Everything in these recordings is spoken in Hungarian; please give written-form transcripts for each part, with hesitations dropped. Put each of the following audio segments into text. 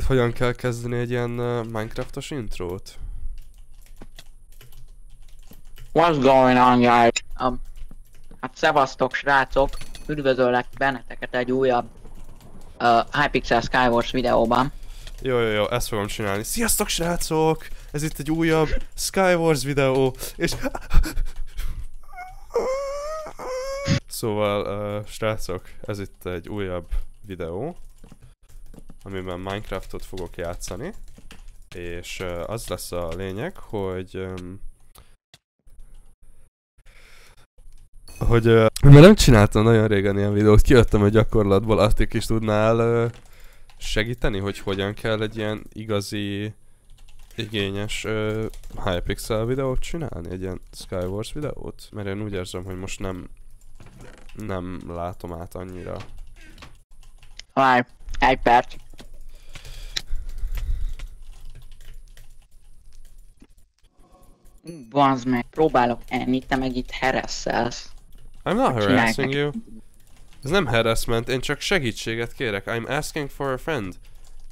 Hogyan kell kezdeni egy ilyen Minecraftos intrót? What's going on, guys? Hát szevasztok, srácok! Üdvözöllek benneteket egy újabb Hypixel Skywars videóban. Jó, ezt fogom csinálni. Sziasztok, srácok! Ez itt egy újabb Skywars videó, és... Szóval, srácok, ez itt egy újabb videó, amiben Minecraftot fogok játszani, és az lesz a lényeg, hogy mert nem csináltam nagyon régen ilyen videót, kijöttem a gyakorlatból, Attik is tudnál segíteni, hogy hogyan kell egy ilyen igazi, igényes Hypixel videót csinálni, egy ilyen Skywars videót? Mert én úgy érzem, hogy most nem látom át annyira. Várj, egy perc. Bazd meg, próbálok enni, te meg itt harasszelsz. I'm not harassing you. Ez nem harassment, én csak segítséget kérek. I'm asking for a friend.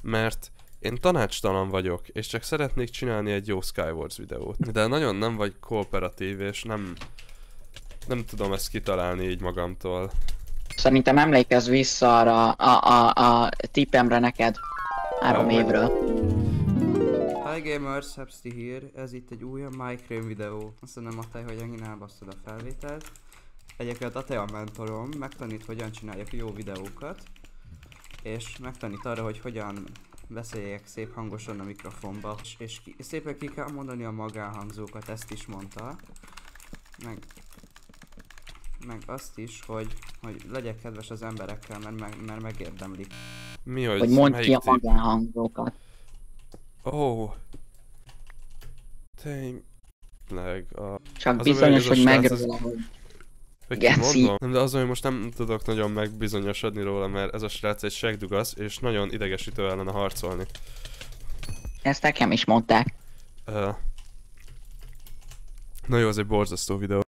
Mert én tanácstalan vagyok, és csak szeretnék csinálni egy jó Skywars videót. De nagyon nem vagy kooperatív, és nem tudom ezt kitalálni így magamtól. Szerintem emlékezz vissza arra a tippemre neked 3 évről. Hi gamers, Hepsti here, ez itt egy újabb Minecraft videó. Azt mondom, Matej, hogy engin elbasztod a felvételt. Egyébként Atej a mentorom, megtanít, hogyan csináljak jó videókat. És megtanít arra, hogy hogyan beszéljek szép hangosan a mikrofonba. És szépen ki kell mondani a magánhangzókat, ezt is mondta. Meg azt is, hogy legyek kedves az emberekkel, mert megérdemlik. Mi, hogy mondd ki a magánhangzókat. Tényleg Csak bizonyos, hogy megről, hogy geci. Nem, de azon, hogy most nem tudok nagyon megbizonyosodni róla, mert ez a srác egy segdugasz, és nagyon idegesítő ellene harcolni. Ezt nekem is mondták. Na jó, ez egy borzasztó videó.